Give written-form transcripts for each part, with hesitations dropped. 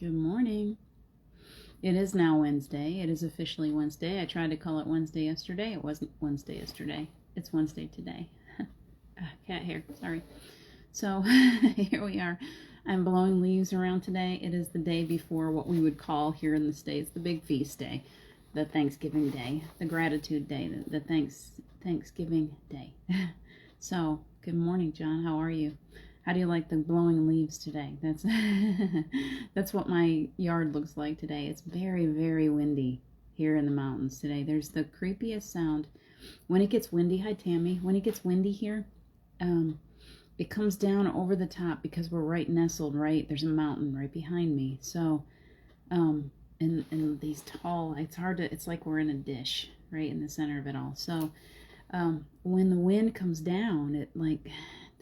Good morning. It is now Wednesday. It is officially Wednesday. I tried to call it Wednesday yesterday. It wasn't Wednesday yesterday. It's Wednesday today. Cat hair. Sorry. So here we are. I'm blowing leaves around today. It is the day before what we would call here in the States the big feast day, the Thanksgiving day, the gratitude day, the Thanksgiving day. So good morning, John. How are you? How do you like the blowing leaves today? That's what my yard looks like today. It's very, very windy here in the mountains today. There's the creepiest sound. When it gets windy, hi Tammy, when it gets windy here, it comes down over the top because we're right nestled, right? There's a mountain right behind me. So, and these tall, it's like we're in a dish right in the center of it all. So, when the wind comes down, it like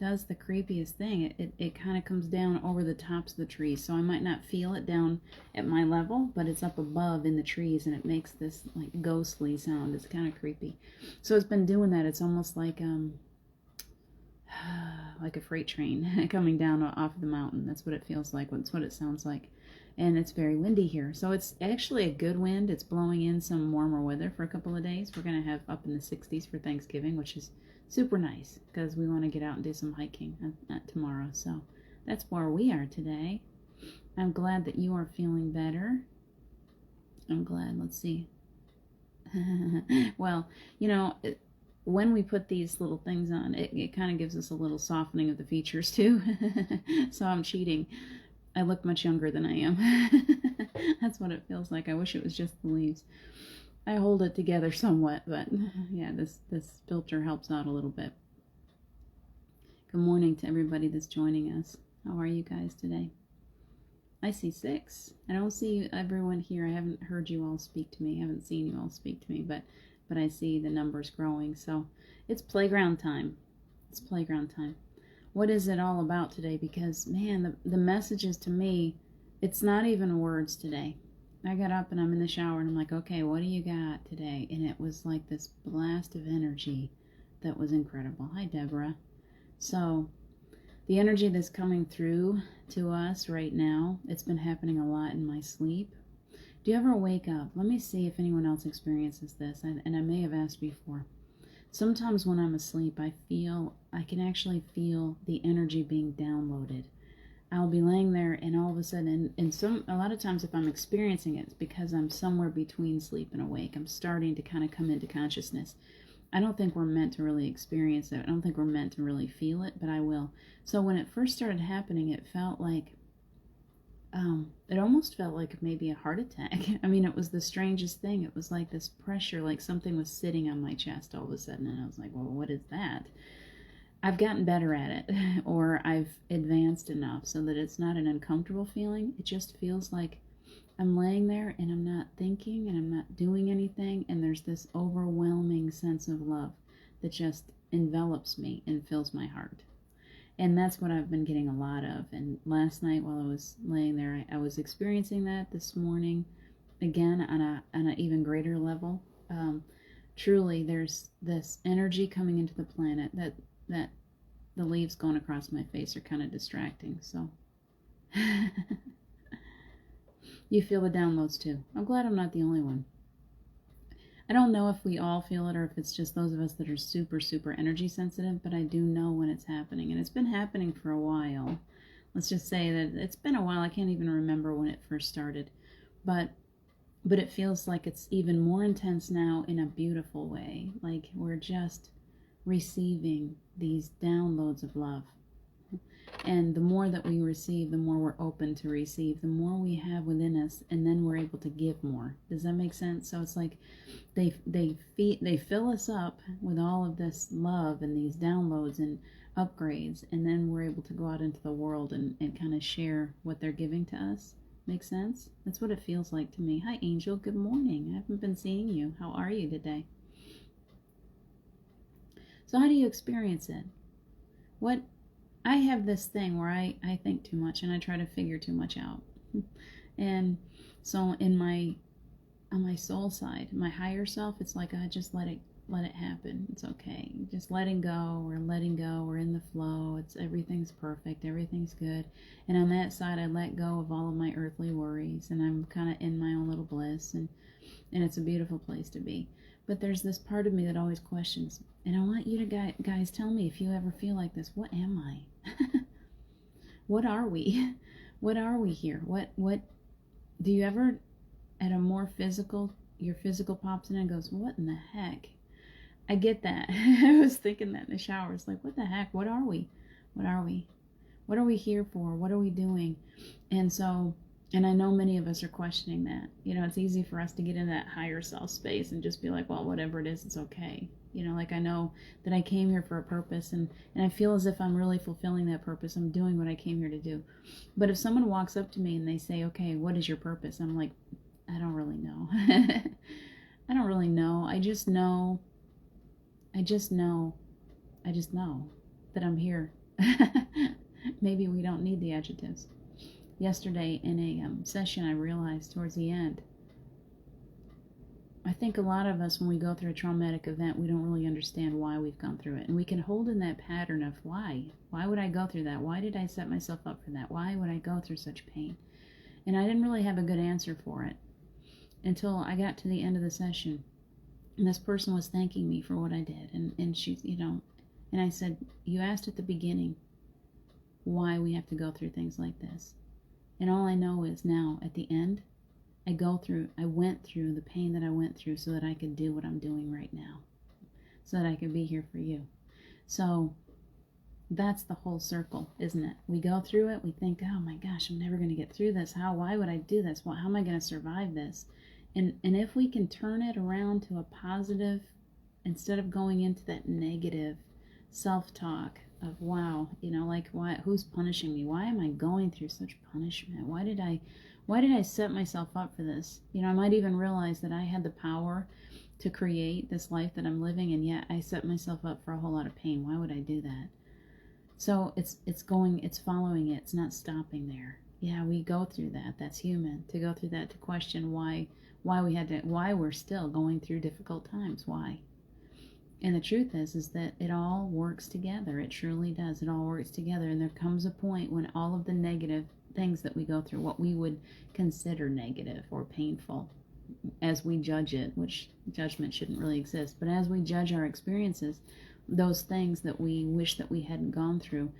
does the creepiest thing. It kind of comes down over the tops of the trees, so I might not feel it down at my level, but it's up above in the trees, and it makes this like ghostly sound. It's kind of creepy. So it's been doing that. It's almost like a freight train coming down off the mountain. That's what it feels like. That's what it sounds like. And it's very windy here. So it's actually a good wind. It's blowing in some warmer weather for a couple of days. We're going to have up in the 60s for Thanksgiving, which is super nice because we want to get out and do some hiking tomorrow. So that's where we are today. I'm glad that you are feeling better. I'm glad. Let's see. Well, when we put these little things on, it kind of gives us a little softening of the features too. So I'm cheating. I look much younger than I am. That's what it feels like. I wish it was just the leaves. I hold it together somewhat, but yeah, this filter helps out a little bit. Good morning to everybody that's joining us. How are you guys today? I see 6. I don't see everyone here. I haven't heard you all speak to me. I haven't seen you all speak to me, but I see the numbers growing. So it's playground time. It's playground time. What is it all about today? Because, man, the messages to me, it's not even words today. I got up and I'm in the shower and I'm like, okay, what do you got today? And it was like this blast of energy that was incredible. Hi, Deborah. So the energy that's coming through to us right now, it's been happening a lot in my sleep. Do you ever wake up? Let me see if anyone else experiences this. And I may have asked before. Sometimes when I'm asleep, I can actually feel the energy being downloaded. I'll be laying there and all of a sudden, a lot of times if I'm experiencing it, it's because I'm somewhere between sleep and awake. I'm starting to kind of come into consciousness. I don't think we're meant to really experience it. I don't think we're meant to really feel it, but I will. So when it first started happening, it felt like, it almost felt like maybe a heart attack. I mean, it was the strangest thing. It was like this pressure, like something was sitting on my chest all of a sudden. And I was like, well, what is that? I've gotten better at it, or I've advanced enough so that it's not an uncomfortable feeling. It just feels like I'm laying there and I'm not thinking and I'm not doing anything. And there's this overwhelming sense of love that just envelops me and fills my heart. And that's what I've been getting a lot of. And last night while I was laying there, I was experiencing that. This morning, again, on an even greater level. Truly, there's this energy coming into the planet that the leaves going across my face are kind of distracting. So you feel the downloads too. I'm glad I'm not the only one. I don't know if we all feel it or if it's just those of us that are super, super energy sensitive, but I do know when it's happening. And it's been happening for a while. Let's just say that it's been a while. I can't even remember when it first started. But it feels like it's even more intense now in a beautiful way. Like we're just receiving these downloads of love. And the more that we receive, the more we're open to receive, the more we have within us, and then we're able to give more. Does that make sense? So it's like they fill us up with all of this love and these downloads and upgrades, and then we're able to go out into the world and kind of share what they're giving to us. Make sense? That's what it feels like to me. Hi, Angel. Good morning. I haven't been seeing you. How are you today? So how do you experience it? I have this thing where I think too much and I try to figure too much out. And so on my soul side, my higher self, it's like I just let let it happen. It's okay. Just letting go. We're letting go. We're in the flow. Everything's perfect. Everything's good. And on that side, I let go of all of my earthly worries, and I'm kind of in my own little bliss, and it's a beautiful place to be. But there's this part of me that always questions, and I want you to guys tell me if you ever feel like this. What am I? What are we? What are we here? What do you ever, at a more physical, your physical pops in and goes, what in the heck? I get that. I was thinking that in the shower. It's like, what the heck? What are we? What are we? What are we here for? What are we doing? And so, and I know many of us are questioning that. You know, it's easy for us to get in that higher self space and just be like, well, whatever it is, it's okay. You know, like I know that I came here for a purpose, and I feel as if I'm really fulfilling that purpose. I'm doing what I came here to do. But if someone walks up to me and they say, okay, what is your purpose? I'm like, I don't really know. I don't really know. I just know that I'm here. Maybe we don't need the adjectives. Yesterday in a session, I realized towards the end, I think a lot of us, when we go through a traumatic event, we don't really understand why we've gone through it. And we can hold in that pattern of why. Why would I go through that? Why did I set myself up for that? Why would I go through such pain? And I didn't really have a good answer for it until I got to the end of the session. And this person was thanking me for what I did. And she, you know, and I said, you asked at the beginning why we have to go through things like this. And all I know is now, at the end, I went through the pain that I went through so that I could do what I'm doing right now. So that I could be here for you. So that's the whole circle, isn't it? We go through it, we think, oh my gosh, I'm never going to get through this. Why would I do this? How am I going to survive this? And if we can turn it around to a positive, instead of going into that negative self-talk of, wow, you know, like, who's punishing me? Why am I going through such punishment? Why did I set myself up for this? You know, I might even realize that I had the power to create this life that I'm living, and yet I set myself up for a whole lot of pain. Why would I do that? So it's following it. It's not stopping there. Yeah, we go through that. That's human. To go through that, to question why we're still going through difficult times. Why? And the truth is that it all works together. It truly does. It all works together. And there comes a point when all of the negative things that we go through, what we would consider negative or painful, as we judge it, which judgment shouldn't really exist, but as we judge our experiences, those things that we wish that we hadn't gone through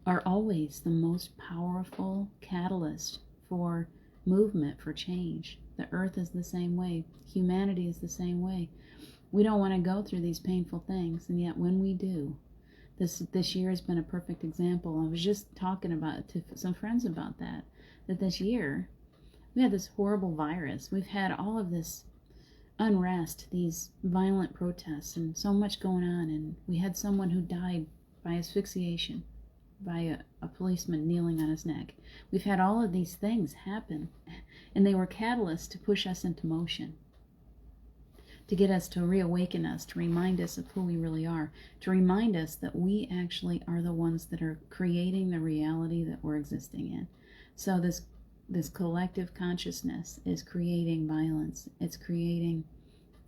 are always the most powerful catalyst for movement, for change. The earth is the same way. Humanity is the same way. We don't want to go through these painful things, and yet when we do, this year has been a perfect example. I was just talking about to some friends about that this year we had this horrible virus. We've had all of this unrest, these violent protests, and so much going on, and we had someone who died by asphyxiation, by a policeman kneeling on his neck. We've had all of these things happen, and they were catalysts to push us into motion, to get us to reawaken us, to remind us of who we really are, to remind us that we actually are the ones that are creating the reality that we're existing in. So this collective consciousness is creating violence. It's creating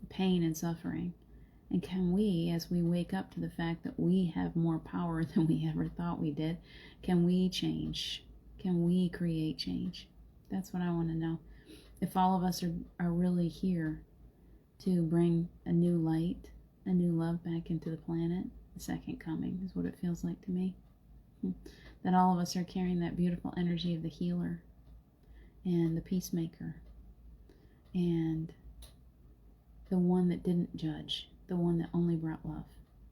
pain and suffering. And can we, as we wake up to the fact that we have more power than we ever thought we did, can we change? Can we create change? That's what I want to know. If all of us are really here to bring a new light, a new love back into the planet, the second coming is what it feels like to me. That all of us are carrying that beautiful energy of the healer and the peacemaker and the one that didn't judge, the one that only brought love.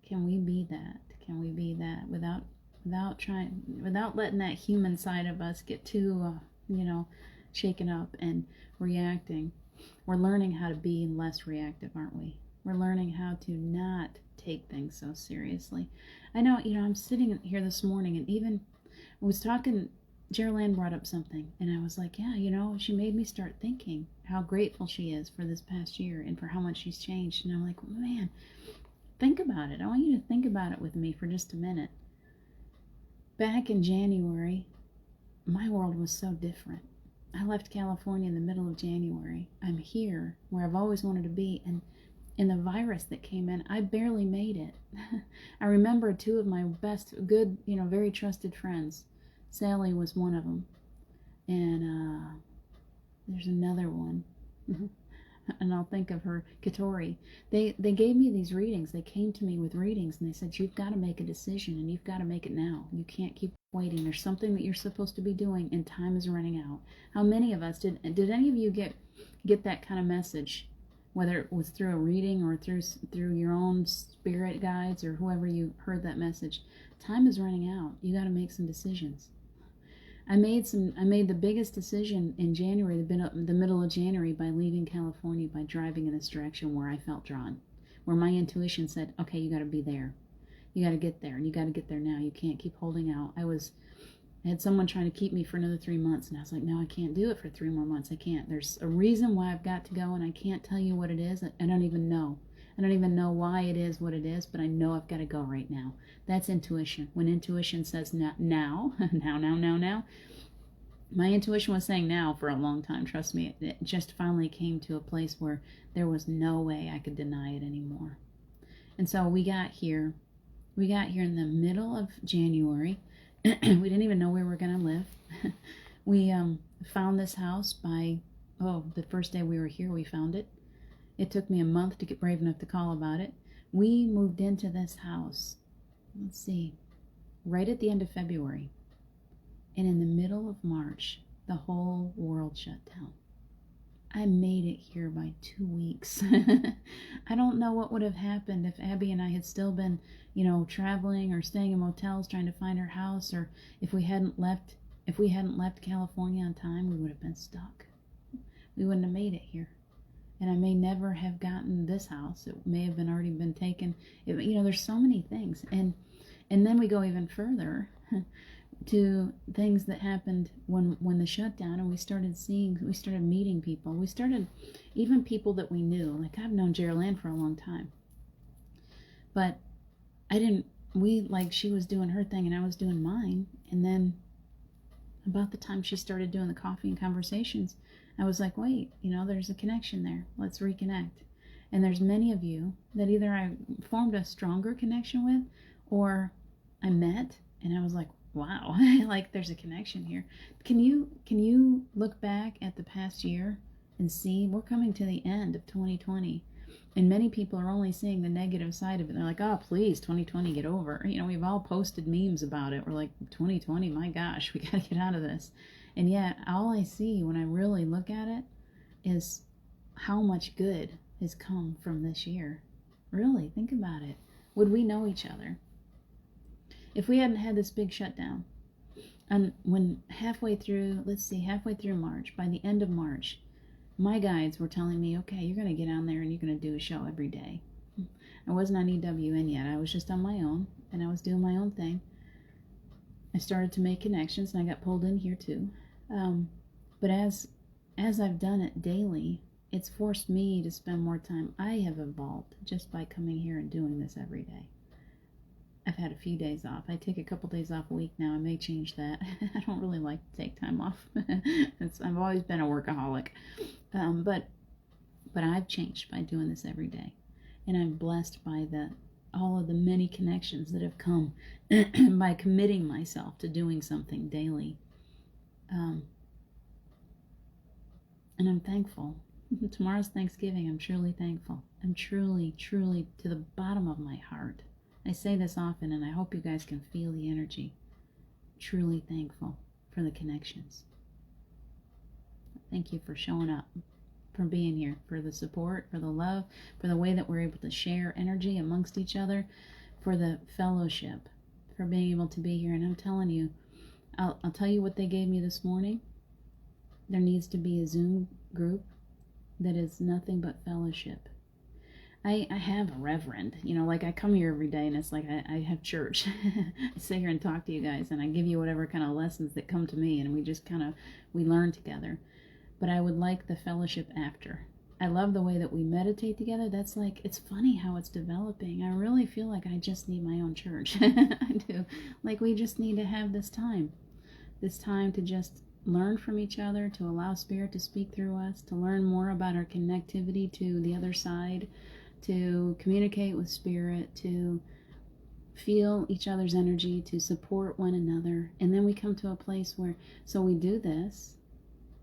Can we be that? Can we be that without letting that human side of us get too shaken up and reacting? We're learning how to be less reactive, aren't we? We're learning how to not take things so seriously. I know, I'm sitting here this morning, and even I was talking, Geraldine brought up something, and I was like, yeah, she made me start thinking how grateful she is for this past year and for how much she's changed. And I'm like, man, think about it. I want you to think about it with me for just a minute. Back in January, my world was so different. I left California in the middle of January. I'm here where I've always wanted to be, and And the virus that came in, I barely made it. I remember two of my best, good, very trusted friends. Sally was one of them. And there's another one. And I'll think of her, Katori. They gave me these readings. They came to me with readings, and they said, you've got to make a decision, and you've got to make it now. You can't keep waiting. There's something that you're supposed to be doing, and time is running out. How many of us, did any of you get that kind of message, whether it was through a reading or through your own spirit guides or whoever you heard that message? Time is running out. You got to make some decisions. I made the biggest decision in January, the middle of January, by leaving California, by driving in this direction where I felt drawn, where my intuition said, okay, you got to be there. You got to get there, and you got to get there now. You can't keep holding out. I had someone trying to keep me for another 3 months, and I was like, no, I can't do it for 3 more months. I can't. There's a reason why I've got to go, and I can't tell you what it is. I don't even know. I don't even know why it is what it is, but I know I've got to go right now. That's intuition. When intuition says now, my intuition was saying now for a long time. Trust me, it just finally came to a place where there was no way I could deny it anymore. And so we got here in the middle of January. We didn't even know where we were going to live. We found this house the first day we were here, we found it. It took me a month to get brave enough to call about it. We moved into this house, let's see, right at the end of February. And in the middle of March, the whole world shut down. I made it here by 2 weeks. I don't know what would have happened if Abby and I had still been, traveling or staying in motels trying to find our house, or if we hadn't left California on time, we would have been stuck. We wouldn't have made it here. And I may never have gotten this house. It may have already been taken. There's so many things. And then we go even further to things that happened when the shutdown, and we started meeting people. Even people that we knew. Like, I've known Geraldine for a long time. But she was doing her thing and I was doing mine. And then about the time she started doing the coffee and conversations, I was like, wait, there's a connection there. Let's reconnect. And there's many of you that either I formed a stronger connection with, or I met and I was like, wow, like there's a connection here. Can you look back at the past year and see we're coming to the end of 2020, and many people are only seeing the negative side of it. They're like, oh, please, 2020, get over. We've all posted memes about it. We're like, 2020, my gosh, we got to get out of this. And yet, all I see when I really look at it is how much good has come from this year. Really, think about it. Would we know each other if we hadn't had this big shutdown? And when halfway through March, by the end of March, my guides were telling me, okay, you're going to get on there and you're going to do a show every day. I wasn't on EWN yet. I was just on my own, and I was doing my own thing. I started to make connections, and I got pulled in here too. But as I've done it daily, it's forced me to spend more time. I have evolved just by coming here and doing this every day. I've had a few days off. I take a couple days off a week now. I may change that. I don't really like to take time off. I've always been a workaholic. But I've changed by doing this every day. And I'm blessed by all of the many connections that have come by committing myself to doing something daily. And I'm thankful. Tomorrow's Thanksgiving. I'm truly thankful. I'm truly, truly, to the bottom of my heart. I say this often, and I hope you guys can feel the energy. Truly thankful for the connections. Thank you for showing up, for being here, for the support, for the love, for the way that we're able to share energy amongst each other, for the fellowship, for being able to be here. And I'm telling you, I'll tell you what they gave me this morning. There needs to be a Zoom group that is nothing but fellowship. I have a reverend, like I come here every day and it's like I have church. I sit here and talk to you guys and I give you whatever kind of lessons that come to me, and we learn together. But I would like the fellowship after. I love the way that we meditate together. That's like, it's funny how it's developing. I really feel like I just need my own church. I do. Like, we just need to have this time to just learn from each other, to allow Spirit to speak through us, to learn more about our connectivity to the other side, to communicate with spirit, to feel each other's energy, to support one another. And then we come to a place where, so we do this.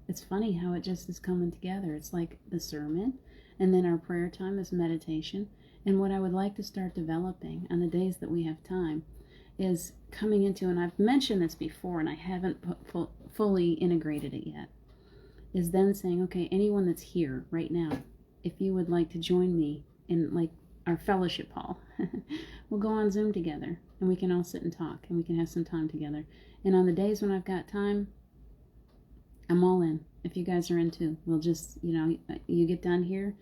It's funny how it just is coming together. It's like the sermon, and then our prayer time is meditation. And what I would like to start developing on the days that we have time is coming into, and I've mentioned this before and I haven't fully integrated it yet, is then saying, okay, anyone that's here right now, if you would like to join me in like our fellowship hall, we'll go on Zoom together and we can all sit and talk and we can have some time together. And on the days when I've got time, I'm all in. If you guys are in too, we'll just, you get done here,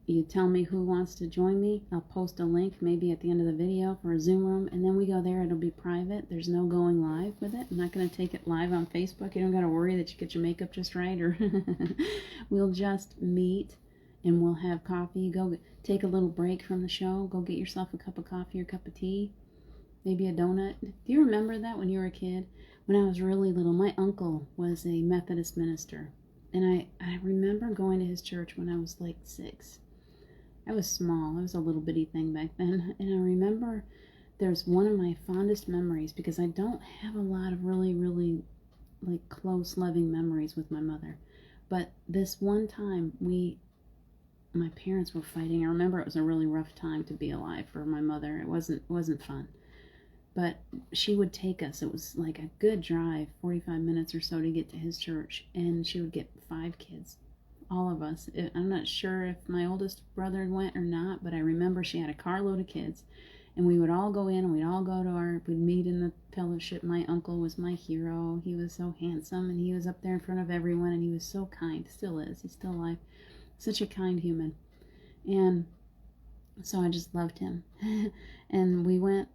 you tell me who wants to join me. I'll post a link maybe at the end of the video for a Zoom room, and then we go there. It'll be private. There's no going live with it. I'm not going to take it live on Facebook. You don't got to worry that you get your makeup just right, or we'll just meet and we'll have coffee. Go take a little break from the show. Go get yourself a cup of coffee or a cup of tea, maybe a donut. Do you remember that when you were a kid? When I was really little, my uncle was a Methodist minister, and I remember going to his church when I was like 6. I was small. I was a little bitty thing back then. And I remember there's one of my fondest memories, because I don't have a lot of really, really like close, loving memories with my mother. But this one time my parents were fighting. I remember it was a really rough time to be alive for my mother. It wasn't fun. But she would take us. It was like a good drive, 45 minutes or so to get to his church. And she would get 5 kids. All of us. I'm not sure if my oldest brother went or not, but I remember she had a carload of kids, and we would all go in and we'd meet in the fellowship. My uncle was my hero. He was so handsome, and he was up there in front of everyone, and he was so kind. Still is. He's still alive. Such a kind human. And so I just loved him. And we would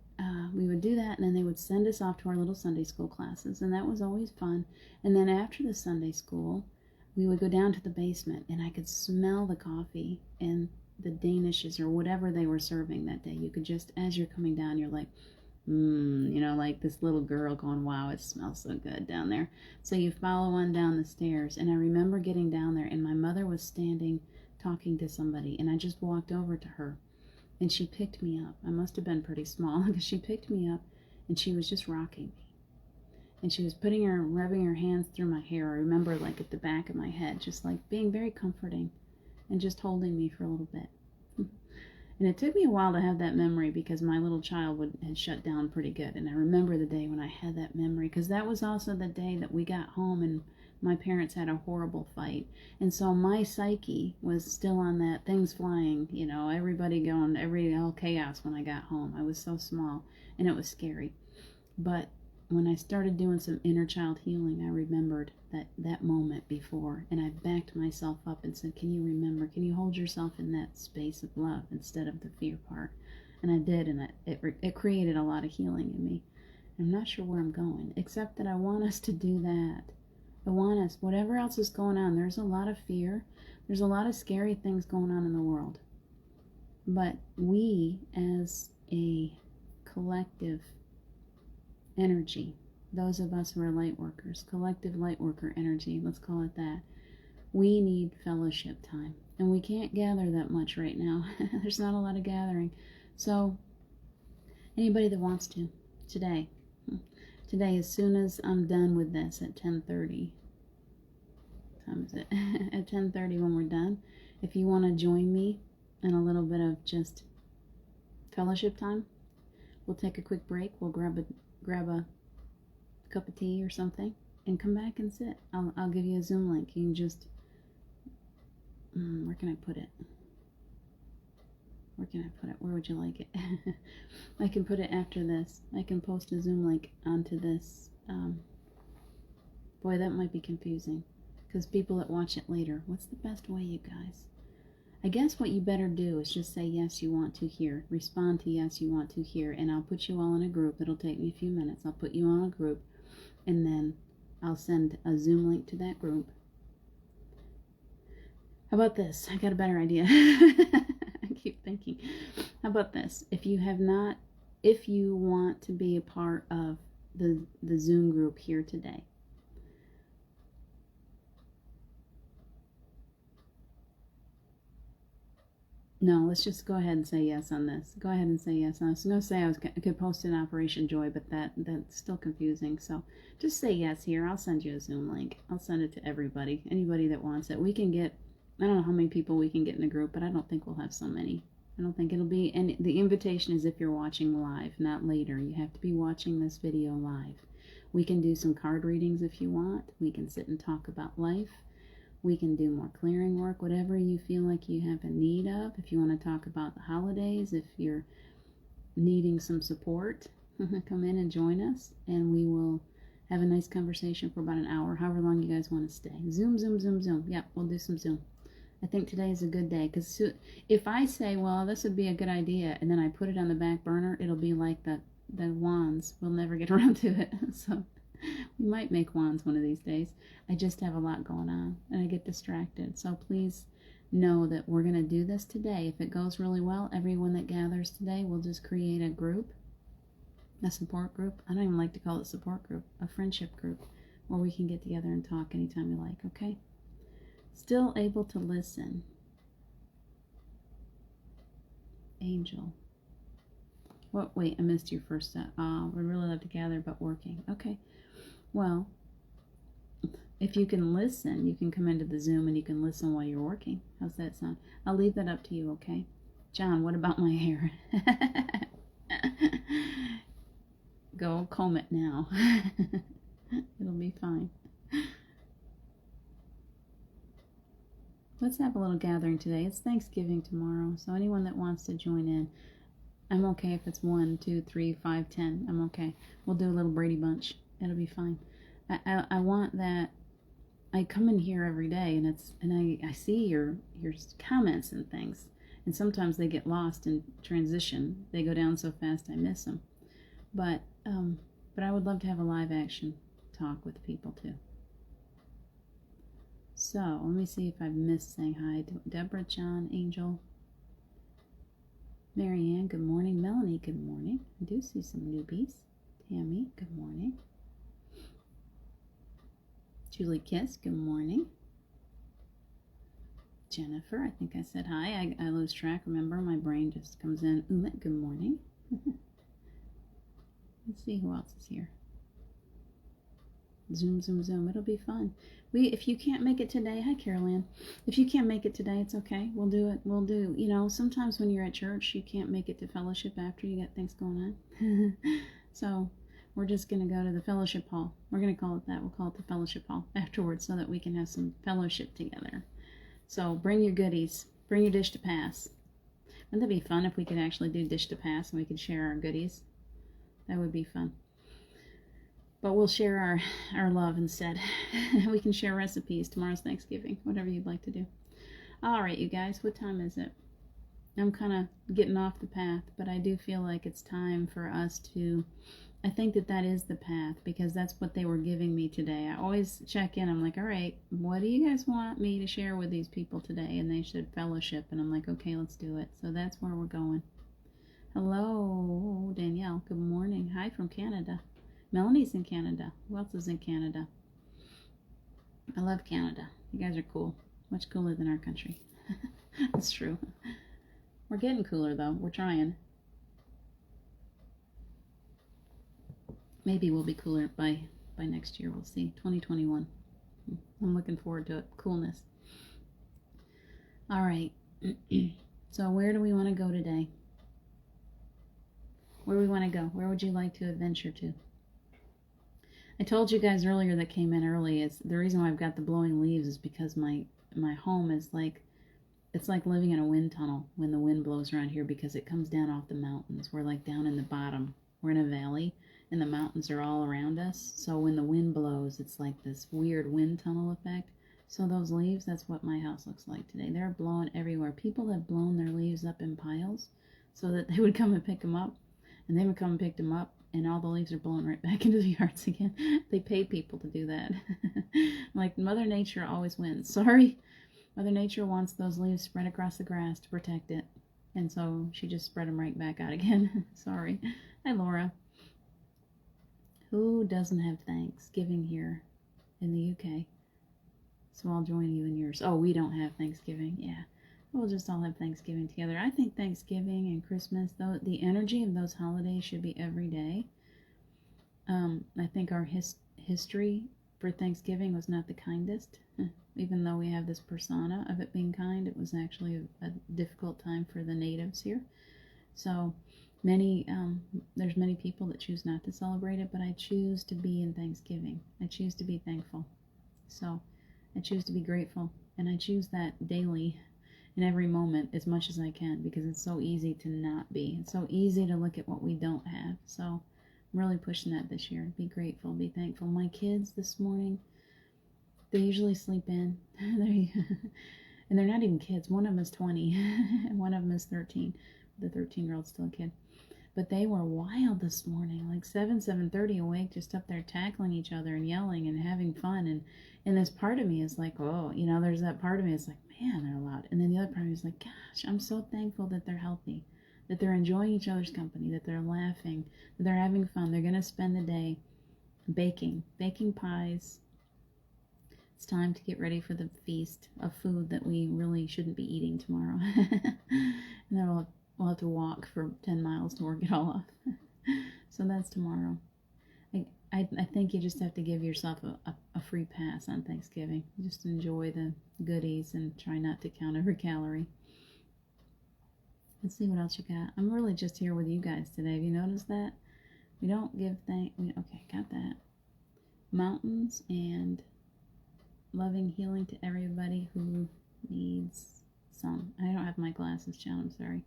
do that, and then they would send us off to our little Sunday school classes, and that was always fun. And then after the Sunday school, we would go down to the basement, and I could smell the coffee and the danishes or whatever they were serving that day. You could just, as you're coming down, you're like, like this little girl going, wow, it smells so good down there. So you follow on down the stairs, and I remember getting down there, and my mother was standing talking to somebody, and I just walked over to her, and she picked me up. I must have been pretty small, because she picked me up, and she was just rocking me. And she was rubbing her hands through my hair. I remember like at the back of my head, just like being very comforting and just holding me for a little bit. And it took me a while to have that memory, because my little child had shut down pretty good. And I remember the day when I had that memory, because that was also the day that we got home and my parents had a horrible fight. And so my psyche was still on that, things flying, everybody going, all chaos when I got home. I was so small and it was scary. But when I started doing some inner child healing, I remembered that moment before, and I backed myself up and said, can you remember? Can you hold yourself in that space of love instead of the fear part? And I did, and it created a lot of healing in me. I'm not sure where I'm going, except that I want us to do that. I want us, whatever else is going on, there's a lot of fear. There's a lot of scary things going on in the world. But we, as a collective energy, those of us who are light workers, collective light worker energy, let's call it that, we need fellowship time, and we can't gather that much right now. There's not a lot of gathering. So anybody that wants to, today, as soon as I'm done with this at 10:30, what time is it? At 10:30 when we're done, if you want to join me in a little bit of just fellowship time, we'll take a quick break. We'll grab a cup of tea or something and come back and sit. I'll give you a Zoom link. You can just, where can I put it? Where would you like it? I can put it after this. I can post a Zoom link onto this. Boy, that might be confusing, because people that watch it later, what's the best way, you guys? I guess what you better do is just say yes, you want to hear. Respond to yes, you want to hear, and I'll put you all in a group. It'll take me a few minutes. I'll put you on a group, and then I'll send a Zoom link to that group. How about this? I got a better idea. I keep thinking. How about this? If you want to be a part of the Zoom group here today, No, let's just go ahead and say yes on this. Go ahead and say yes. I was going to say I could post an Operation Joy, but that's still confusing. So just say yes here. I'll send you a Zoom link. I'll send it to everybody, anybody that wants it. We can get, I don't know how many people we can get in the group, but I don't think we'll have so many. I don't think it'll be, and the invitation is if you're watching live, not later. You have to be watching this video live. We can do some card readings if you want. We can sit and talk about life. We can do more clearing work, whatever you feel like you have a need of. If you want to talk about the holidays, if you're needing some support, come in and join us, and we will have a nice conversation for about an hour, however long you guys want to stay. Zoom, Zoom, Zoom, Zoom. Yep, we'll do some Zoom. I think today is a good day, because if I say, well, this would be a good idea, and then I put it on the back burner, it'll be like the wands. We'll never get around to it. So we might make wands one of these days. I just have a lot going on, and I get distracted. So please know that we're going to do this today. If it goes really well, everyone that gathers today, we'll just create a group, a support group. I don't even like to call it support group, a friendship group, where we can get together and talk anytime you like, okay? Still able to listen. Angel. What? Wait, I missed your first set. We'd really love to gather, but working. Okay. Well, if you can listen, you can come into the Zoom and you can listen while you're working. How's that sound? I'll leave that up to you, okay? John, what about my hair? Go comb it now. It'll be fine. Let's have a little gathering today. It's Thanksgiving tomorrow, so anyone that wants to join in, I'm okay if it's 1, 2, 3, 5, 10. I'm okay. We'll do a little Brady Bunch. It'll be fine. I want that. I come in here every day, and I see your comments and things, and sometimes they get lost in transition. They go down so fast I miss them. But I would love to have a live action talk with people too. So let me see if I've missed saying hi to Deborah, John, Angel, Marianne. Good morning, Melanie. Good morning. I do see some newbies. Tammy. Good morning. Julie Kiss, good morning. Jennifer, I think I said hi. I lose track. Remember, my brain just comes in. Umit, good morning. Let's see who else is here. Zoom, zoom, zoom. It'll be fun. If you can't make it today, hi, Carol. If you can't make it today, it's okay. We'll do it. We'll do. You know, sometimes when you're at church, you can't make it to fellowship after you got things going on. So we're just going to go to the fellowship hall. We're going to call it that. We'll call it the fellowship hall afterwards so that we can have some fellowship together. So bring your goodies. Bring your dish to pass. Wouldn't that be fun if we could actually do dish to pass and we could share our goodies? That would be fun. But we'll share our love instead. We can share recipes. Tomorrow's Thanksgiving. Whatever you'd like to do. All right, you guys. What time is it? I'm kind of getting off the path, but I do feel like it's time for us to... I think that is the path, because that's what they were giving me today. I always check in. I'm like, all right, what do you guys want me to share with these people today? And they said fellowship. And I'm like, okay, let's do it. So that's where we're going. Hello, Danielle. Good morning. Hi from Canada. Melanie's in Canada. Who else is in Canada? I love Canada. You guys are cool. Much cooler than our country. That's true. We're getting cooler, though. We're trying. Maybe we'll be cooler by next year. We'll see. 2021. I'm looking forward to it. Coolness. All right. So where do we want to go today? Where do we want to go? Where would you like to adventure to? I told you guys earlier that came in early, is the reason why I've got the blowing leaves is because my home is like, it's like living in a wind tunnel when the wind blows around here, because it comes down off the mountains. We're like down in the bottom. We're in a valley and the mountains are all around us. So when the wind blows, it's like this weird wind tunnel effect. So those leaves, that's what my house looks like today. They're blowing everywhere. People have blown their leaves up in piles so that they would come and pick them up, and they would come and pick them up, and all the leaves are blown right back into the yards again. They pay people to do that. Like, Mother Nature always wins. Sorry. Mother Nature wants those leaves spread across the grass to protect it. And so she just spread them right back out again. Sorry. Hi, Laura. Who doesn't have Thanksgiving here in the UK? So I'll join you in yours. Oh, we don't have Thanksgiving. Yeah. we'll just all have Thanksgiving together. I think Thanksgiving and Christmas, though, the energy of those holidays should be every day. I think our history for Thanksgiving was not the kindest. Even though we have this persona of it being kind, it was actually a difficult time for the natives here. So there's many people that choose not to celebrate it, but I choose to be in Thanksgiving. I choose to be thankful. So I choose to be grateful, and I choose that daily in every moment as much as I can, because it's so easy to not be. It's so easy to look at what we don't have. So I'm really pushing that this year. Be grateful, be thankful. My kids this morning, they usually sleep in. And they're not even kids. One of them is 20, and one of them is 13. The 13-year-old's still a kid. But they were wild this morning, like 7:30 awake, just up there tackling each other and yelling and having fun. And this part of me is like, oh, there's that part of me that's like, man, they're loud. And then the other part of me is like, gosh, I'm so thankful that they're healthy, that they're enjoying each other's company, that they're laughing, that they're having fun. They're going to spend the day baking pies. It's time to get ready for the feast of food that we really shouldn't be eating tomorrow. And then we'll have to walk for 10 miles to work it all off. So that's tomorrow. I think you just have to give yourself a free pass on Thanksgiving. Just enjoy the goodies and try not to count every calorie. Let's see what else you got. I'm really just here with you guys today. Have you noticed that? We don't give okay, got that. Mountains and loving healing to everybody who needs some. I don't have my glasses, John. I'm sorry.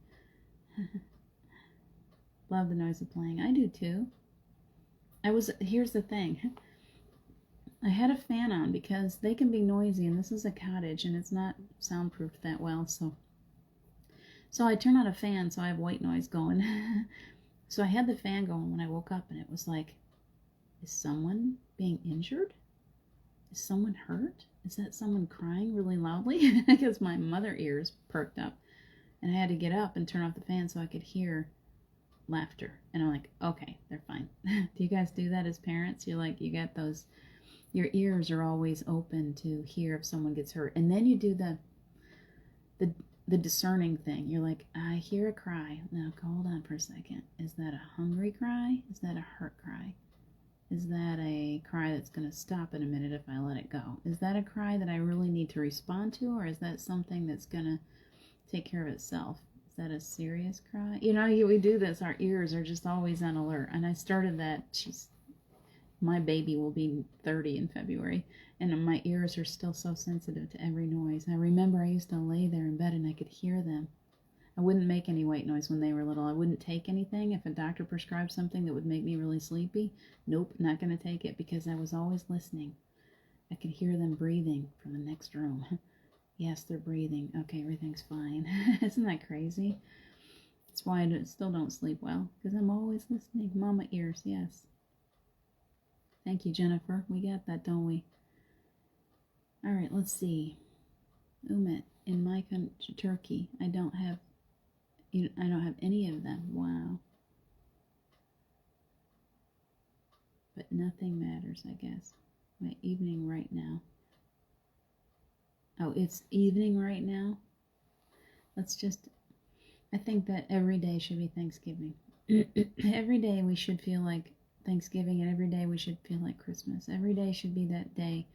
Love the noise of playing. I do too. Here's the thing. I had a fan on because they can be noisy, and this is a cottage and it's not soundproofed that well, so I turn on a fan so I have white noise going. So I had the fan going when I woke up, and it was like, is someone being injured? Is someone hurt? Is that someone crying really loudly? Because my mother ears perked up, and I had to get up and turn off the fan so I could hear laughter. And I'm like, okay, they're fine. Do you guys do that as parents? You're like, you got those, your ears are always open to hear if someone gets hurt. And then you do the discerning thing. You're like, I hear a cry. Now hold on for a second. Is that a hungry cry? Is that a hurt cry? Is that a cry that's going to stop in a minute if I let it go? Is that a cry that I really need to respond to, or is that something that's going to take care of itself? Is that a serious cry? We do this. Our ears are just always on alert. And I started that. My baby will be 30 in February, and my ears are still so sensitive to every noise. I remember I used to lay there in bed and I could hear them. I wouldn't make any white noise when they were little. I wouldn't take anything. If a doctor prescribed something that would make me really sleepy, nope, not going to take it, because I was always listening. I could hear them breathing from the next room. Yes, they're breathing. Okay, everything's fine. Isn't that crazy? That's why I still don't sleep well, because I'm always listening. Mama ears, yes. Thank you, Jennifer. We got that, don't we? All right, let's see. Umit, in my country, Turkey, I don't have any of them. Wow. But nothing matters, I guess. My evening right now. Oh, it's evening right now? I think that every day should be Thanksgiving. Every day we should feel like Thanksgiving, and every day we should feel like Christmas. Every day should be that day.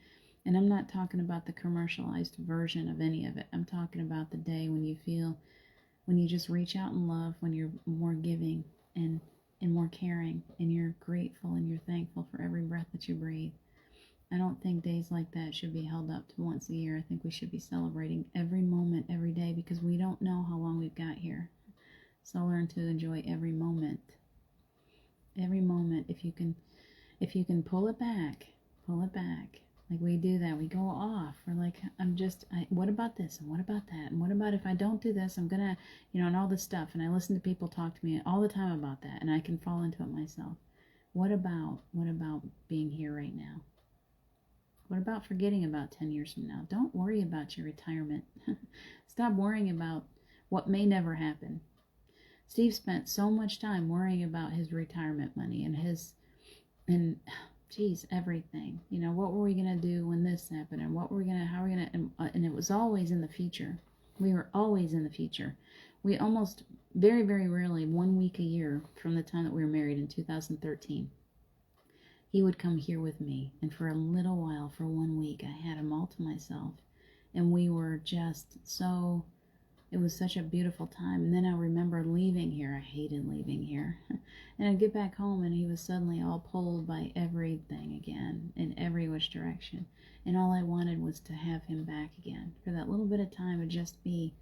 And I'm not talking about the commercialized version of any of it. I'm talking about the day when you just reach out in love, when you're more giving and more caring, and you're grateful and you're thankful for every breath that you breathe. I don't think days like that should be held up to once a year. I think we should be celebrating every moment, every day, because we don't know how long we've got here. So learn to enjoy every moment. Every moment, if you can pull it back. Like we do that, we go off. We're like, what about this? And what about that? And what about if I don't do this, I'm gonna, and all this stuff. And I listen to people talk to me all the time about that, and I can fall into it myself. What about being here right now? What about forgetting about 10 years from now? Don't worry about your retirement. Stop worrying about what may never happen. Steve spent so much time worrying about his retirement money and everything. What were we going to do when this happened, and how were we going to, and it was always in the future. We were always in the future. We almost, very, very rarely, 1 week a year from the time that we were married in 2013, he would come here with me. And for a little while, for 1 week, I had him all to myself. And we were just so, it was such a beautiful time. And then I remember leaving here. I hated leaving here. And I'd get back home and he was suddenly all pulled by everything again, in every which direction. And all I wanted was to have him back again. For that little bit of time, and just be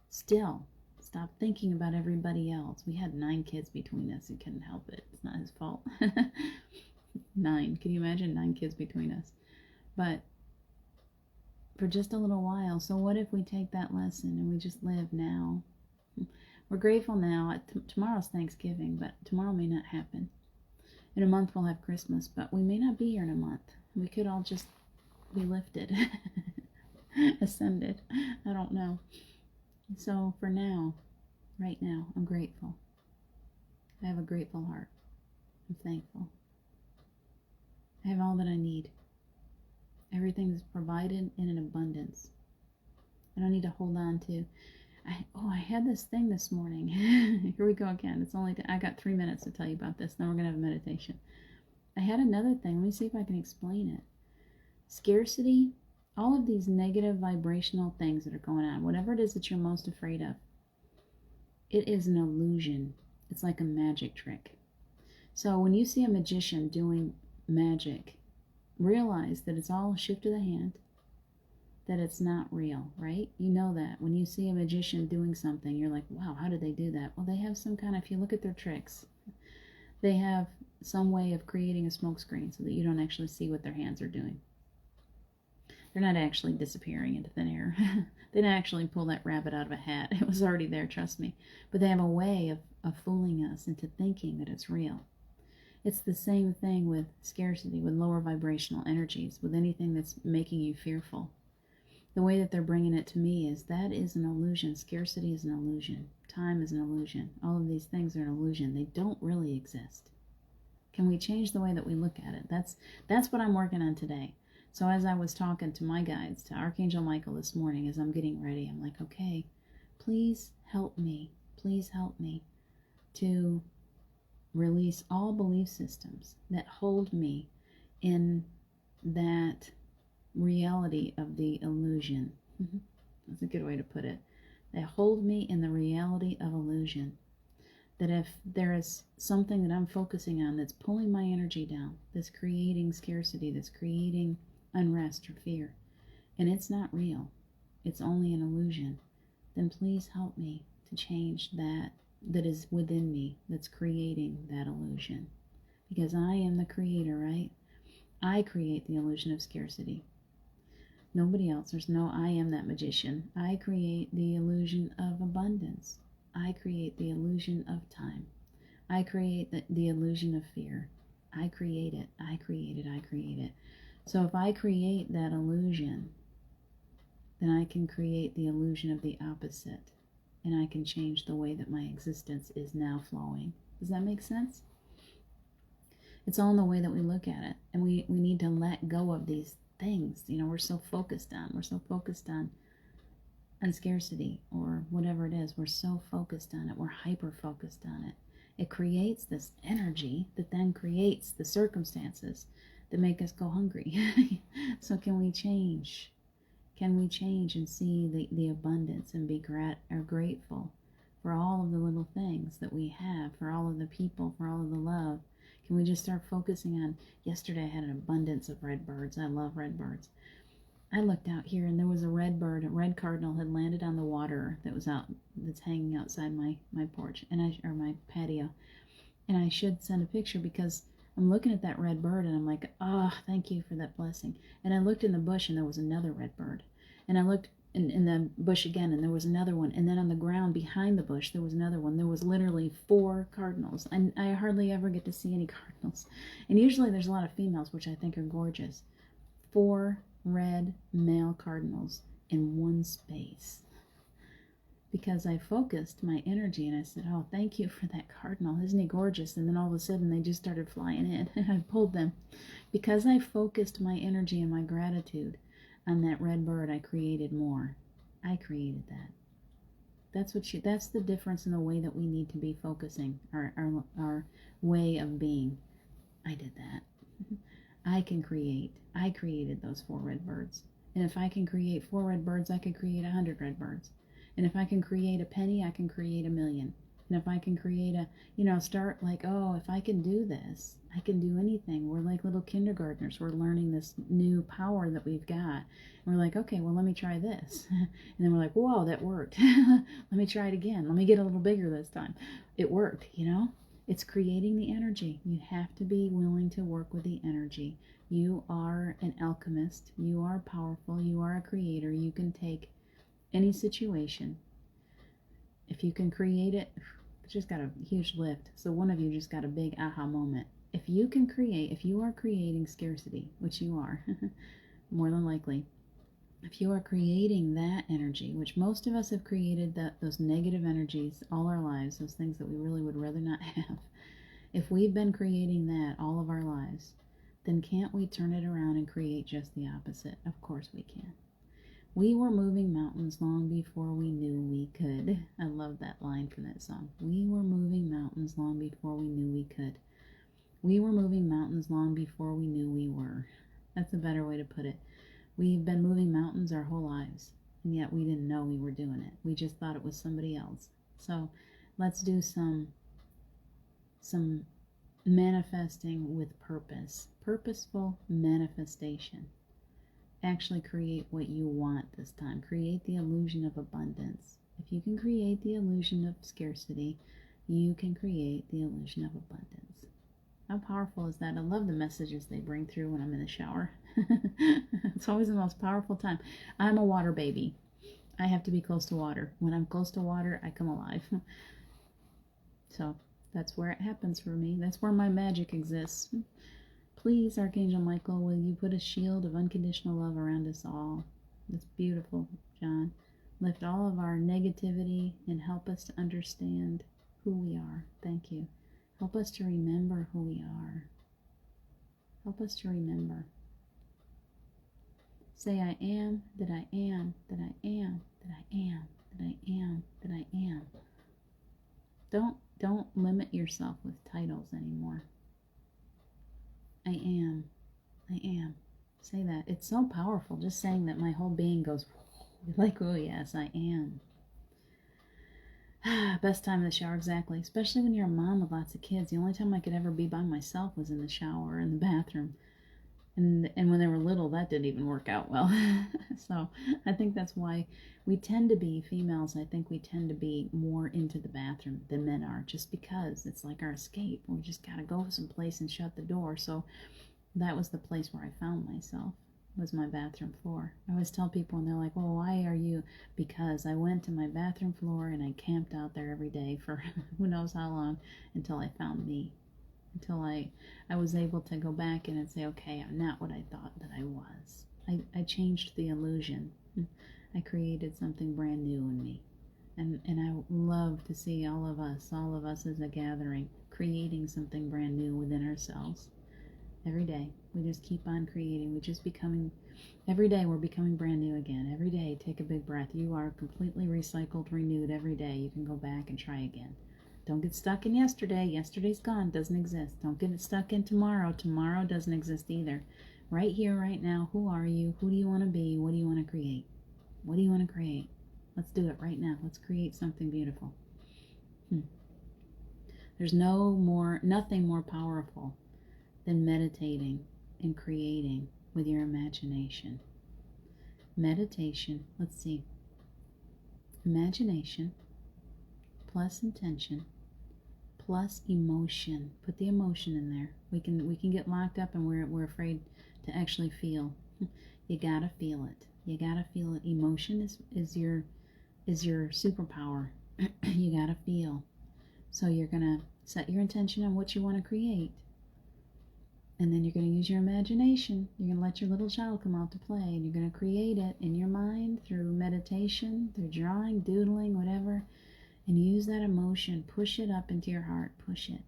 still. Stop thinking about everybody else. We had 9 kids between us. He couldn't help it. It's not his fault. 9. Can you imagine 9 kids between us? But for just a little while. So what if we take that lesson and we just live now? We're grateful now. Tomorrow's Thanksgiving, but tomorrow may not happen. In a month we'll have Christmas, but we may not be here in a month. We could all just be lifted, ascended. I don't know. So for now, right now, I'm grateful. I have a grateful heart. I'm thankful. I have all that I need. Everything is provided in an abundance. I don't need to hold on to. I had this thing this morning. Here we go again. I got 3 minutes to tell you about this. Then we're going to have a meditation. I had another thing. Let me see if I can explain it. Scarcity, all of these negative vibrational things that are going on, whatever it is that you're most afraid of, it is an illusion. It's like a magic trick. So when you see a magician doing magic, realize that it's all a shift of the hand, that it's not real, right? You know that. When you see a magician doing something, you're like, wow, how did they do that? Well, they have some kind of, if you look at their tricks, they have some way of creating a smoke screen so that you don't actually see what their hands are doing. They're not actually disappearing into thin air. They didn't actually pull that rabbit out of a hat. It was already there, trust me. But they have a way of fooling us into thinking that it's real. It's the same thing with scarcity, with lower vibrational energies, with anything that's making you fearful. The way that they're bringing it to me is that is an illusion. Scarcity is an illusion. Time is an illusion. All of these things are an illusion. They don't really exist. Can we change the way that we look at it? That's what I'm working on today. So as I was talking to my guides, to Archangel Michael this morning, as I'm getting ready, I'm like, okay, please help me to release all belief systems that hold me in that reality of the illusion. That's a good way to put it. That hold me in the reality of illusion. That if there is something that I'm focusing on that's pulling my energy down, that's creating scarcity, that's creating unrest or fear, and it's not real, it's only an illusion, then please help me to change that is within me that's creating that illusion. Because I am the creator, right? I create the illusion of scarcity. Nobody else. There's no I am that magician. I create the illusion of abundance. I create the illusion of time. I create the illusion of fear. I create it. I create it. I create it. So if I create that illusion, then I can create the illusion of the opposite. And I can change the way that my existence is now flowing. Does that make sense? It's all in the way that we look at it. And we need to let go of these things. You know, we're so focused on scarcity or whatever it is. We're so focused on it. We're hyper focused on it. It creates this energy that then creates the circumstances that make us go hungry. So can we change? Can we change and see the abundance and be grateful for all of the little things that we have, for all of the people, for all of the love? Can we just start focusing on, yesterday I had an abundance of red birds. I love red birds. I looked out here and there was a red bird, a red cardinal had landed on the water that's hanging outside my porch or my patio. And I should send a picture because I'm looking at that red bird and I'm like, oh, thank you for that blessing. And I looked in the bush and there was another red bird. And I looked in the bush again and there was another one. And then on the ground behind the bush, there was another one. There was literally 4 cardinals. And I hardly ever get to see any cardinals. And usually there's a lot of females, which I think are gorgeous. 4 red male cardinals in one space. Because I focused my energy and I said, oh, thank you for that cardinal. Isn't he gorgeous? And then all of a sudden they just started flying in. I pulled them. Because I focused my energy and my gratitude on that red bird, I created more. I created that. That's the difference in the way that we need to be focusing our way of being. I did that. I can create. I created those 4 red birds. And if I can create 4 red birds, I could create 100 red birds. And if I can create a penny, I can create a million. And if I can create start like, oh, if I can do this, I can do anything. We're like little kindergartners. We're learning this new power that we've got. And we're like, okay, well, let me try this. And then we're like, whoa, that worked. Let me try it again. Let me get a little bigger this time. It worked, It's creating the energy. You have to be willing to work with the energy. You are an alchemist. You are powerful. You are a creator. You can take any situation. If you can create it, it's just got a huge lift. So one of you just got a big aha moment. If you are creating scarcity, which you are, more than likely, if you are creating that energy, which most of us have created those negative energies all our lives, those things that we really would rather not have, if we've been creating that all of our lives, then can't we turn it around and create just the opposite? Of course we can. We were moving mountains long before we knew we could. I love that line from that song. We were moving mountains long before we knew we could. We were moving mountains long before we knew we were. That's a better way to put it. We've been moving mountains our whole lives, and yet we didn't know we were doing it. We just thought it was somebody else. So let's do some manifesting with purpose. Purposeful manifestation. Actually create what you want this time. Create the illusion of abundance. If you can create the illusion of scarcity, you can create the illusion of abundance. How powerful is that? I love the messages they bring through when I'm in the shower. It's always the most powerful time. I'm a water baby. I have to be close to water. When I'm close to water, I come alive. So that's where it happens for me. That's where my magic exists. Please, Archangel Michael, will you put a shield of unconditional love around us all? That's beautiful, John. Lift all of our negativity and help us to understand who we are. Thank you. Help us to remember who we are. Help us to remember. Say, I am, that I am, that I am, that I am, that I am, that I am. Don't limit yourself with titles anymore. I am. I am. Say that. It's so powerful. Just saying that, my whole being goes like, oh yes, I am. Best time in the shower, exactly. Especially when you're a mom with lots of kids. The only time I could ever be by myself was in the shower or in the bathroom. And when they were little, that didn't even work out well. So I think that's why we tend to be, females, I think we tend to be more into the bathroom than men are, just because it's like our escape. We just got to go someplace and shut the door. So that was the place where I found myself, was my bathroom floor. I always tell people, and they're like, well, why are you? Because I went to my bathroom floor and I camped out there every day for who knows how long until I found me. Until I was able to go back in and say, okay, I'm not what I thought that I was. I changed the illusion. I created something brand new in me. And I love to see all of us as a gathering, creating something brand new within ourselves. Every day, we just keep on creating. Every day we're becoming brand new again. Every day, take a big breath. You are completely recycled, renewed every day. You can go back and try again. Don't get stuck in yesterday. Yesterday's gone, doesn't exist. Don't get stuck in tomorrow. Tomorrow doesn't exist either. Right here, right now, who are you? Who do you want to be? What do you want to create? What do you want to create? Let's do it right now. Let's create something beautiful. There's nothing more powerful than meditating and creating with your imagination. Meditation, let's see. Imagination plus intention plus emotion. Put the emotion in there. We can get locked up and we're afraid to actually feel. You gotta feel it. You gotta feel it. Emotion is your superpower. You gotta feel. So you're gonna set your intention on what you want to create. And then you're going to use your imagination. You're going to let your little child come out to play. And you're going to create it in your mind through meditation, through drawing, doodling, whatever. And use that emotion. Push it up into your heart. Push it.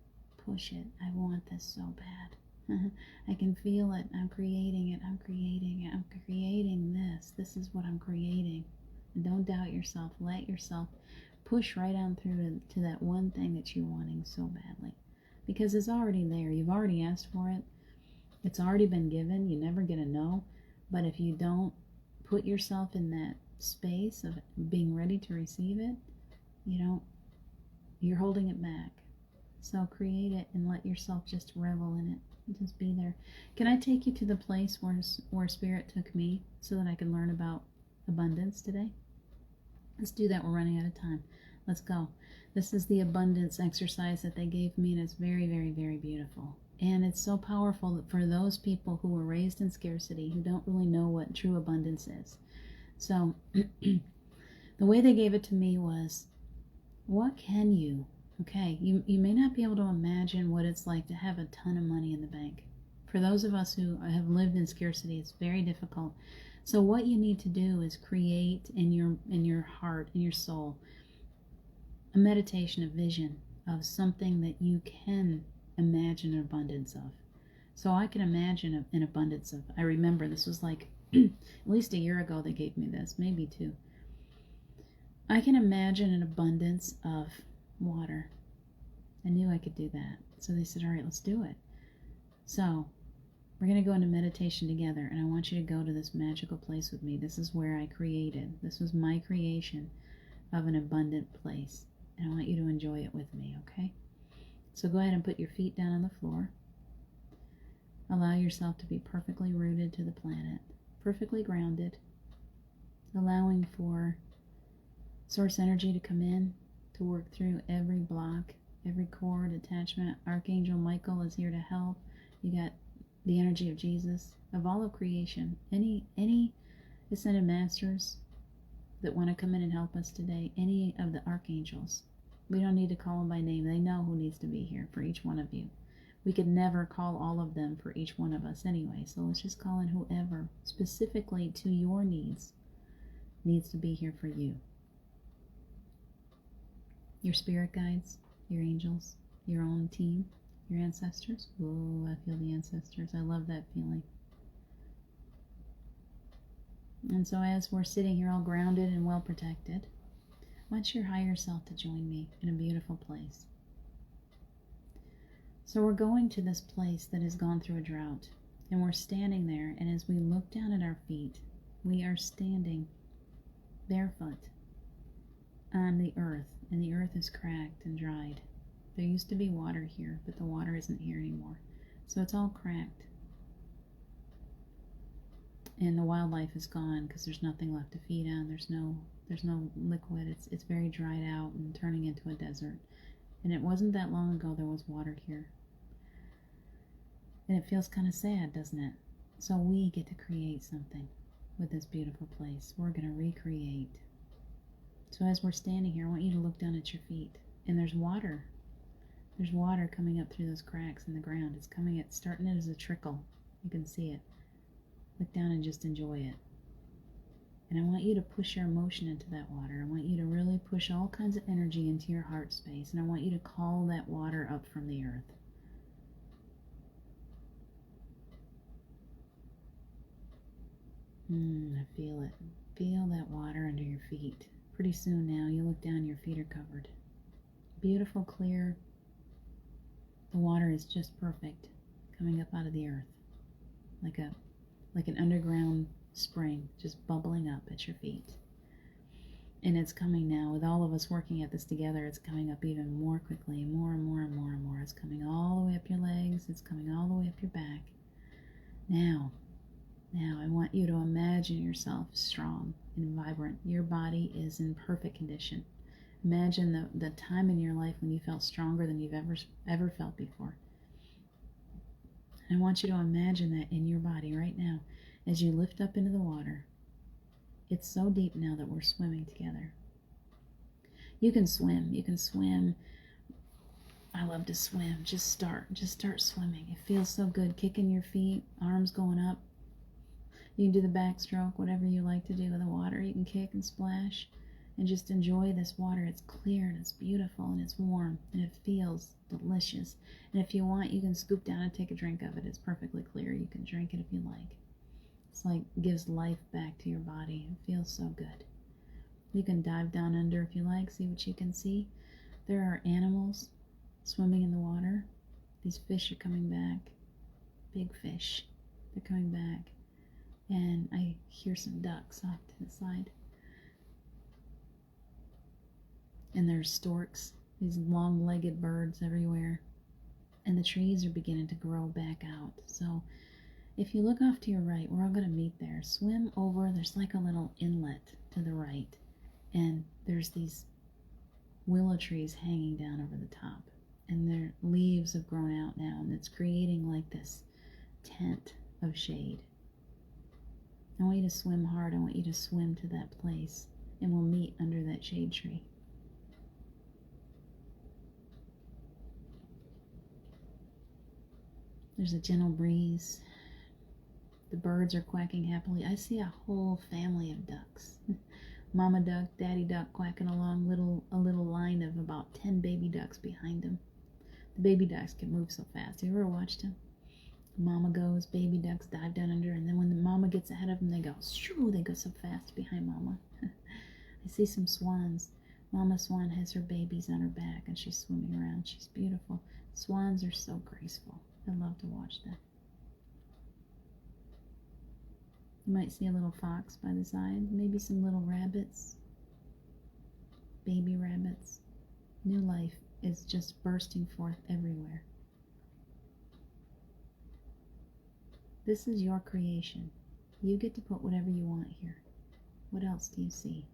Push it. I want this so bad. I can feel it. I'm creating it. I'm creating it. I'm creating this. This is what I'm creating. And don't doubt yourself. Let yourself push right on through to that one thing that you're wanting so badly. Because it's already there. You've already asked for it. It's already been given. You never get a no. But if you don't put yourself in that space of being ready to receive it, you're holding it back. So create it and let yourself just revel in it. Just be there. Can I take you to the place where Spirit took me so that I can learn about abundance today? Let's do that. We're running out of time. Let's go. This is the abundance exercise that they gave me, and it's very, very, very beautiful. And it's so powerful that for those people who were raised in scarcity, who don't really know what true abundance is. So the way they gave it to me was, what can you? Okay, you may not be able to imagine what it's like to have a ton of money in the bank. For those of us who have lived in scarcity, it's very difficult. So what you need to do is create in your heart, in your soul, a meditation, a vision of something that you can imagine an abundance of. So I can imagine an abundance of, I remember this was like at least a year ago they gave me this, maybe 2. I can imagine an abundance of water. I knew I could do that. So they said, all right, let's do it. So we're going to go into meditation together, and I want you to go to this magical place with me. This is where I created. This was my creation of an abundant place. And I want you to enjoy it with me, okay? So go ahead and put your feet down on the floor. Allow yourself to be perfectly rooted to the planet, perfectly grounded, allowing for source energy to come in, to work through every block, every cord, attachment. Archangel Michael is here to help. You got the energy of Jesus, of all of creation. Any ascended masters that want to come in and help us today, any of the archangels. We don't need to call them by name. They know who needs to be here for each one of you. We could never call all of them for each one of us anyway, so let's just call in whoever specifically to your needs to be here for you. Your spirit guides, your angels, your own team, your ancestors. Oh, I feel the ancestors. I love that feeling. And so as we're sitting here all grounded and well protected, I want your higher self to join me in a beautiful place. So we're going to this place that has gone through a drought, and we're standing there, and as we look down at our feet, we are standing barefoot on the earth, and the earth is cracked and dried. There used to be water here, but the water isn't here anymore. So it's all cracked. And the wildlife is gone because there's nothing left to feed on. There's no liquid. It's very dried out and turning into a desert. And it wasn't that long ago there was water here. And it feels kind of sad, doesn't it? So we get to create something with this beautiful place. We're going to recreate. So as we're standing here, I want you to look down at your feet. And there's water. There's water coming up through those cracks in the ground. It's starting it as a trickle. You can see it. Look down and just enjoy it. And I want you to push your emotion into that water. I want you to really push all kinds of energy into your heart space. And I want you to call that water up from the earth. I feel it. Feel that water under your feet. Pretty soon now, you look down, your feet are covered. Beautiful, clear. The water is just perfect, coming up out of the earth. Like an underground spring, just bubbling up at your feet. And it's coming now, with all of us working at this together, it's coming up even more quickly, more and more and more and more. It's coming all the way up your legs, it's coming all the way up your back. Now, I want you to imagine yourself strong and vibrant. Your body is in perfect condition. Imagine the time in your life when you felt stronger than you've ever felt before. And I want you to imagine that in your body right now as you lift up into the water. It's so deep now that we're swimming together. You can swim. I love to swim. Just start swimming. It feels so good. Kicking your feet, arms going up. You can do the backstroke, whatever you like to do with the water. You can kick and splash and just enjoy this water. It's clear and it's beautiful and it's warm and it feels delicious. And if you want, you can scoop down and take a drink of it. It's perfectly clear. You can drink it if you like. It's like gives life back to your body. It feels so good. You can dive down under if you like, see what you can see. There are animals swimming in the water. These fish are coming back. Big fish. They're coming back. And I hear some ducks off to the side. And there's storks, these long-legged birds everywhere. And the trees are beginning to grow back out. So if you look off to your right, we're all going to meet there. Swim over. There's like a little inlet to the right. And there's these willow trees hanging down over the top. And their leaves have grown out now. And it's creating like this tent of shade. I want you to swim hard. I want you to swim to that place. And we'll meet under that shade tree. There's a gentle breeze. The birds are quacking happily. I see a whole family of ducks. Mama duck, daddy duck quacking along, a little line of about 10 baby ducks behind them. The baby ducks can move so fast. Have you ever watched them? Mama goes, baby ducks dive down under, and then when the mama gets ahead of them, they go, shoo, they go so fast behind mama. I see some swans. Mama swan has her babies on her back, and she's swimming around. She's beautiful. Swans are so graceful. I love to watch that. You might see a little fox by the side, maybe some little rabbits, baby rabbits. New life is just bursting forth everywhere. This is your creation. You get to put whatever you want here. What else do you see?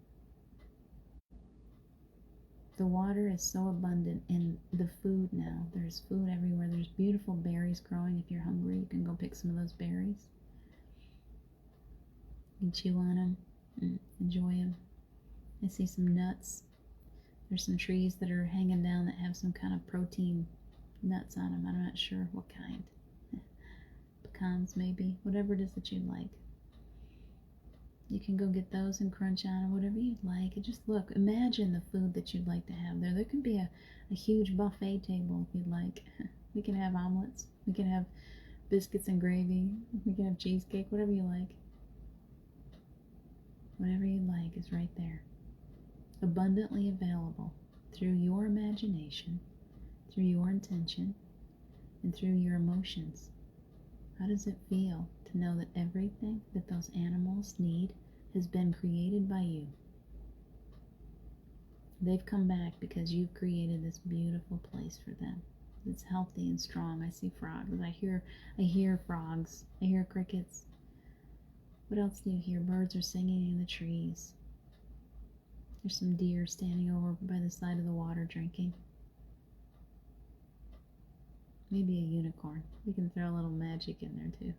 The water is so abundant in the food now. There's food everywhere. There's beautiful berries growing. If you're hungry, you can go pick some of those berries. You can chew on them and enjoy them. I see some nuts. There's some trees that are hanging down that have some kind of protein nuts on them. I'm not sure what kind. Pecans maybe. Whatever it is that you'd like. You can go get those and crunch on them, whatever you'd like. And just look, imagine the food that you'd like to have there. There could be a huge buffet table if you'd like. We can have omelets. We can have biscuits and gravy. We can have cheesecake, whatever you like. Whatever you'd like is right there. Abundantly available through your imagination, through your intention, and through your emotions. How does it feel to know that everything that those animals need has been created by you? They've come back because you've created this beautiful place for them. It's healthy and strong. I see frogs. I hear frogs. I hear crickets. What else do you hear? Birds are singing in the trees. There's some deer standing over by the side of the water drinking. Maybe a unicorn. We can throw a little magic in there too.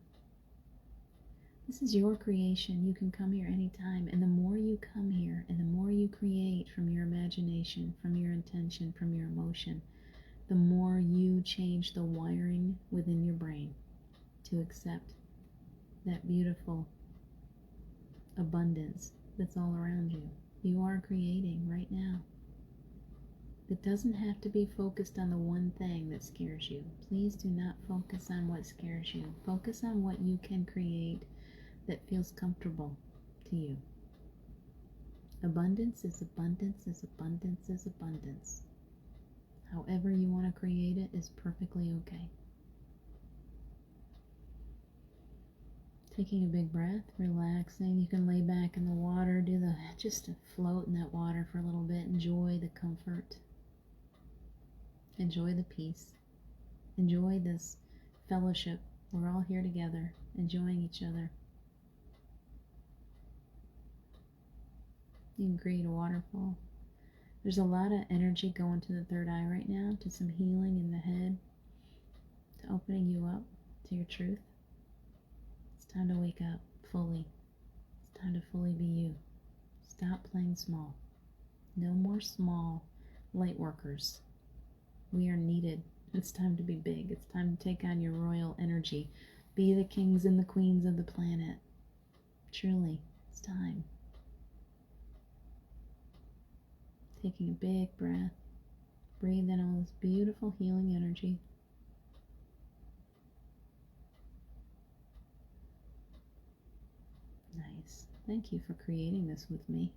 This is your creation. You can come here anytime. And the more you come here and the more you create from your imagination, from your intention, from your emotion, the more you change the wiring within your brain to accept that beautiful abundance that's all around you. You are creating right now. It doesn't have to be focused on the one thing that scares you. Please do not focus on what scares you. Focus on what you can create that feels comfortable to you. Abundance is abundance is abundance is abundance. However you want to create it is perfectly okay. Taking a big breath, relaxing. You can lay back in the water, just to float in that water for a little bit. Enjoy the comfort. Enjoy the peace. Enjoy this fellowship. We're all here together, enjoying each other. You can create a waterfall. There's a lot of energy going to the third eye right now, to some healing in the head, to opening you up to your truth. It's time to wake up fully. It's time to fully be you. Stop playing small. No more small light workers. We are needed. It's time to be big. It's time to take on your royal energy. Be the kings and the queens of the planet. Truly, it's time. Taking a big breath. Breathe in all this beautiful healing energy. Nice. Thank you for creating this with me.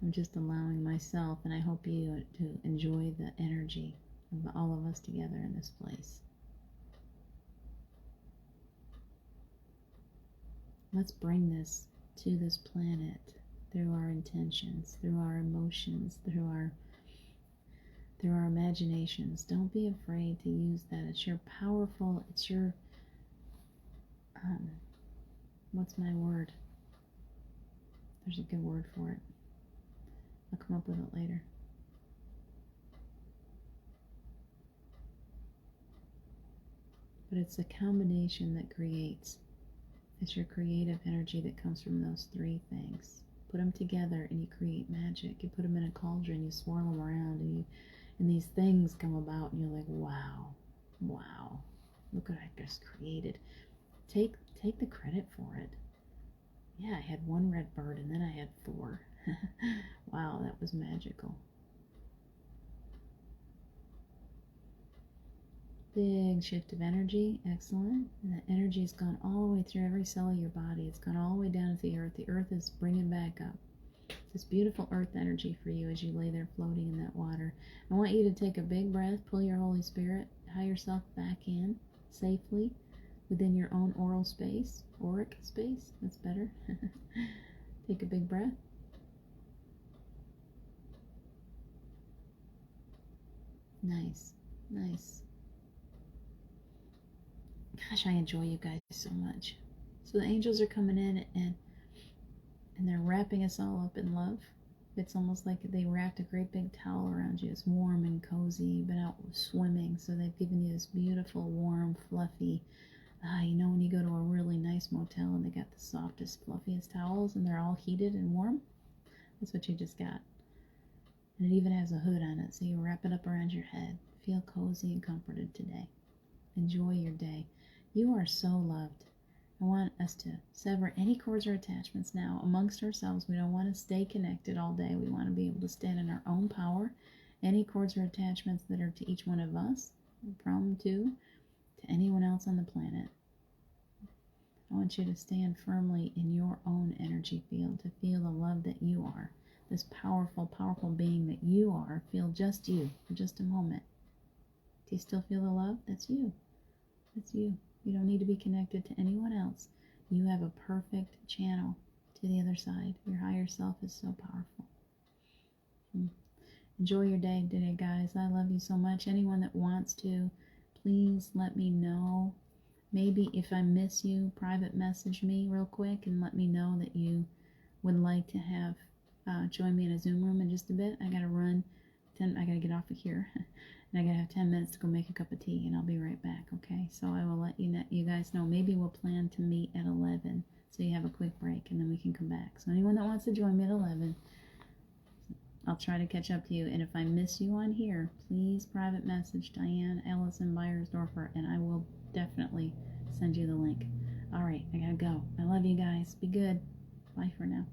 I'm just allowing myself, and I hope you to enjoy the energy of all of us together in this place. Let's bring this to this planet through our intentions, through our emotions, through our imaginations. Don't be afraid to use that. It's your powerful, it's your, what's my word? There's a good word for it. I'll come up with it later. But it's a combination that creates. It's your creative energy that comes from those three things. Put them together and you create magic. You put them in a cauldron, you swirl them around, and these things come about, and you're like, wow, wow, look what I just created. Take the credit for it. Yeah, I had one red bird, and then I had 4. Wow, that was magical. Big shift of energy, excellent. And that energy has gone all the way through every cell of your body. It's gone all the way down to the earth. The earth is bringing back up this beautiful earth energy for you as you lay there floating in that water. I want you to take a big breath, pull your Holy Spirit, high yourself back in safely within your own oral space, auric space, that's better. Take a big breath. Nice, nice. Gosh, I enjoy you guys so much. So the angels are coming in and they're wrapping us all up in love. It's almost like they wrapped a great big towel around you. It's warm and cozy. You've been out swimming, so they've given you this beautiful, warm, fluffy, you know when you go to a really nice motel and they got the softest, fluffiest towels and they're all heated and warm? That's what you just got. And it even has a hood on it, so you wrap it up around your head. Feel cozy and comforted today. Enjoy your day. You are so loved. I want us to sever any cords or attachments now amongst ourselves. We don't want to stay connected all day. We want to be able to stand in our own power. Any cords or attachments that are to each one of us, from to anyone else on the planet. I want you to stand firmly in your own energy field, to feel the love that you are. This powerful, powerful being that you are. Feel just you for just a moment. Do you still feel the love? That's you. That's you. You don't need to be connected to anyone else. You have a perfect channel to the other side. Your higher self is so powerful. Enjoy your day today, guys. I love you so much. Anyone that wants to, please let me know. Maybe if I miss you, private message me real quick and let me know that you would like to have join me in a Zoom room in just a bit. I gotta run. I gotta get off of here. And I gotta have 10 minutes to go make a cup of tea, and I'll be right back, okay? So I will let you guys know. Maybe we'll plan to meet at 11, so you have a quick break, and then we can come back. So anyone that wants to join me at 11, I'll try to catch up to you. And if I miss you on here, please private message Diane Ellison Beyersdorfer, and I will definitely send you the link. All right, I gotta go. I love you guys. Be good. Bye for now.